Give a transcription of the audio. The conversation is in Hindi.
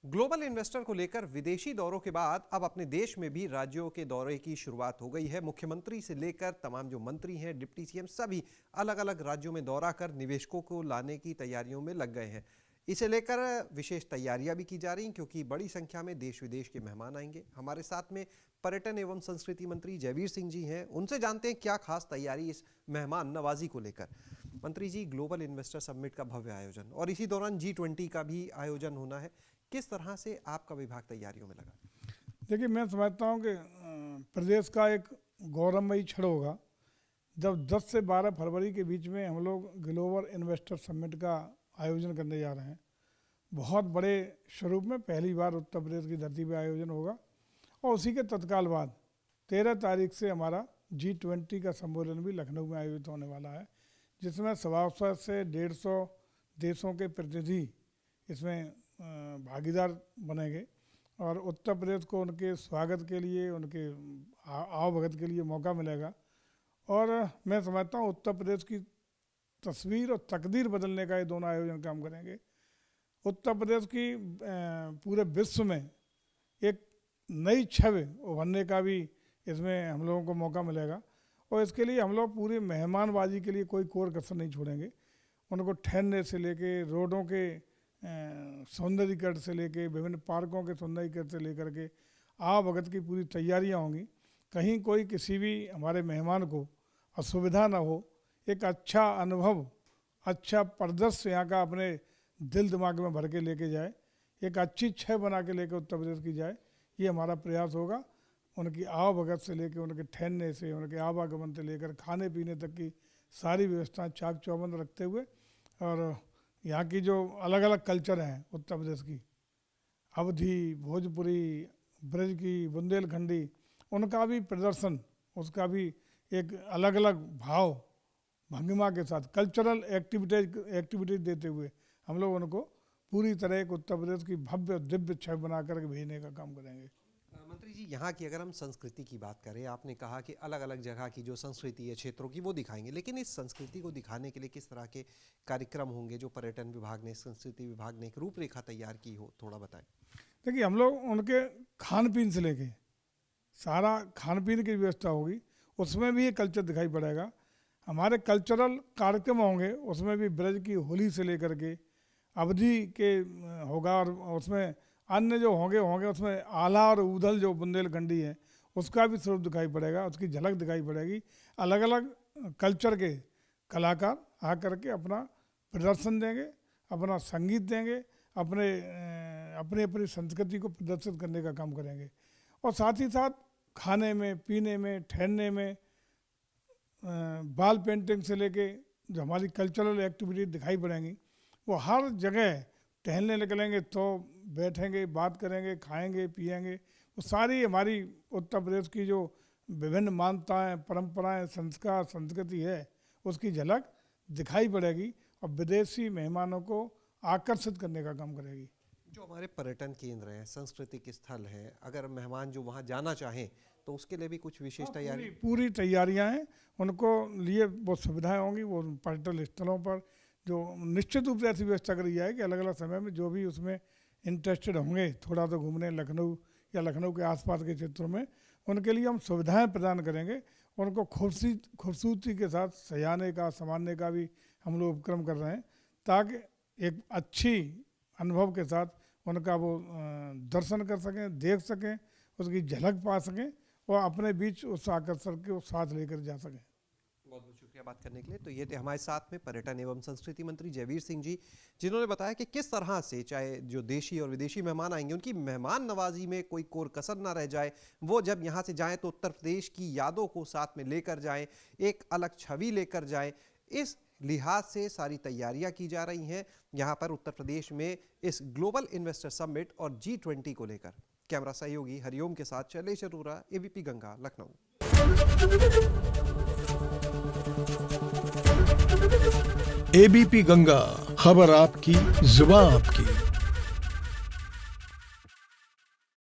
ग्लोबल इन्वेस्टर को लेकर विदेशी दौरों के बाद अब अपने देश में भी राज्यों के दौरे की शुरुआत हो गई है। मुख्यमंत्री से लेकर तमाम जो मंत्री हैं, डिप्टी सीएम सभी अलग अलग राज्यों में दौरा कर निवेशकों को लाने की तैयारियों में लग गए हैं। इसे लेकर विशेष तैयारियां भी की जा रही हैं क्योंकि बड़ी संख्या में देश विदेश के मेहमान आएंगे। हमारे साथ में पर्यटन एवं संस्कृति मंत्री जयवीर सिंह जी हैं, उनसे जानते हैं क्या खास तैयारी इस मेहमान नवाजी को लेकर। मंत्री जी, ग्लोबल इन्वेस्टर समिट का भव्य आयोजन और इसी दौरान G20 का भी आयोजन होना है, किस तरह से आपका विभाग तैयारियों में लगा? देखिए, मैं समझता हूँ कि प्रदेश का एक गौरवमयी क्षण होगा जब 10 से 12 फरवरी के बीच में हम लोग ग्लोबल इन्वेस्टर समिट का आयोजन करने जा रहे हैं। बहुत बड़े स्वरूप में पहली बार उत्तर प्रदेश की धरती पर आयोजन होगा और उसी के तत्काल बाद 13 तारीख से हमारा G20 का सम्मेलन भी लखनऊ में आयोजित होने वाला है, जिसमें 125 से 150 देशों के प्रतिनिधि इसमें भागीदार बनेंगे और उत्तर प्रदेश को उनके स्वागत के लिए, उनके आवभगत के लिए मौका मिलेगा। और मैं समझता हूँ उत्तर प्रदेश की तस्वीर और तकदीर बदलने का ये दोनों आयोजन काम करेंगे। उत्तर प्रदेश की पूरे विश्व में एक नई छवि उभरने का भी इसमें हम लोगों को मौका मिलेगा और इसके लिए हम लोग पूरी मेहमानबाजी के लिए कोई कोर कसर नहीं छोड़ेंगे। उनको ठहरने से लेके, रोडों के सौंदर्यीकरण से लेके, विभिन्न पार्कों के सौंदर्यीकरण से लेकर के आवभगत की पूरी तैयारियां होंगी। कहीं कोई किसी भी हमारे मेहमान को असुविधा ना हो, एक अच्छा अनुभव, अच्छा परिदृश्य यहाँ का अपने दिल दिमाग में भर के लेके जाए, एक अच्छी छह बना के लेकर उत्तर प्रदेश की जाए, ये हमारा प्रयास होगा। उनकी आवभगत से लेकर, उनके ठहरने से, उनके आवागमन से लेकर खाने पीने तक की सारी व्यवस्थाएं चाक चौबंद रखते हुए और यहाँ की जो अलग अलग कल्चर हैं उत्तर प्रदेश की, अवधी, भोजपुरी, ब्रज की, बुंदेलखंडी, उनका भी प्रदर्शन, उसका भी एक अलग अलग भाव भंगिमा के साथ कल्चरल एक्टिविटीज देते हुए हम लोग उनको पूरी तरह एक उत्तर प्रदेश की भव्य दिव्य छवि बना करके भेजने का काम करेंगे। मंत्री जी, यहाँ की अगर हम संस्कृति की बात करें, आपने कहा कि अलग अलग जगह की जो संस्कृति है क्षेत्रों की वो दिखाएंगे, लेकिन इस संस्कृति को दिखाने के लिए किस तरह के कार्यक्रम होंगे जो पर्यटन विभाग ने, संस्कृति विभाग ने एक रूपरेखा तैयार की हो, थोड़ा बताएं। देखिए, हम लोग उनके खान पीन से लेके सारा खान पीन की व्यवस्था होगी, उसमें भी ये कल्चर दिखाई पड़ेगा। हमारे कल्चरल कार्यक्रम होंगे, उसमें भी ब्रज की होली से लेकर के अवधि के होगा और उसमें अन्य जो होंगे उसमें आला और ऊधल जो बुंदेलखंडी है उसका भी स्वरूप दिखाई पड़ेगा, उसकी झलक दिखाई पड़ेगी। अलग अलग कल्चर के कलाकार आकर के अपना प्रदर्शन देंगे, अपना संगीत देंगे, अपनी अपनी संस्कृति को प्रदर्शित करने का काम करेंगे। और साथ ही साथ खाने में, पीने में, ठहरने में, बाल पेंटिंग से लेके जो हमारी कल्चरल एक्टिविटी दिखाई पड़ेंगी, वो हर जगह टहलने निकलेंगे तो बैठेंगे, बात करेंगे, खाएंगे, पिएंगे। वो सारी हमारी उत्तर प्रदेश की जो विभिन्न मान्यताएं, परंपराएं, संस्कार, संस्कृति है उसकी झलक दिखाई पड़ेगी और विदेशी मेहमानों को आकर्षित करने का काम करेगी। जो हमारे पर्यटन केंद्र हैं, सांस्कृतिक स्थल हैं, अगर मेहमान जो वहाँ जाना चाहें तो उसके लिए भी कुछ विशेष तैयारी? पूरी तैयारियां हैं, उनको लिए वो सुविधाएं होंगी। वो पर्यटन स्थलों पर जो निश्चित रूप से ऐसी व्यवस्था करी जाए कि अलग अलग समय में जो भी उसमें इंटरेस्टेड होंगे थोड़ा तो घूमने लखनऊ या लखनऊ के आसपास के क्षेत्रों में, उनके लिए हम सुविधाएं प्रदान करेंगे। उनको खूबसूरती के साथ सजाने का, संवारने का भी हम लोग उपक्रम कर रहे हैं ताकि एक अच्छी अनुभव के साथ उनका वो दर्शन कर सकें, देख सकें, उसकी झलक पा सकें और अपने बीच उस आकर्षण के साथ लेकर जा सकें। बहुत बहुत शुक्रिया बात करने के लिए। तो ये थे हमारे साथ में पर्यटन एवं संस्कृति मंत्री जयवीर सिंह जी, जिन्होंने बताया कि किस तरह से चाहे जो देशी और विदेशी मेहमान आएंगे उनकी मेहमान नवाजी में कोई कोर कसर ना रह जाए। वो जब यहाँ से जाएं तो उत्तर प्रदेश की यादों को साथ में लेकर जाएं, एक अलग छवि लेकर जाएं। इस लिहाज से सारी तैयारियां की जा रही हैं यहाँ पर उत्तर प्रदेश में इस ग्लोबल इन्वेस्टर समिट और G20 को लेकर। कैमरा सहयोगी हरिओम के साथ शैलेश अरोरा, ABP गंगा, लखनऊ। ABP गंगा, खबर आपकी, जुबान आपकी।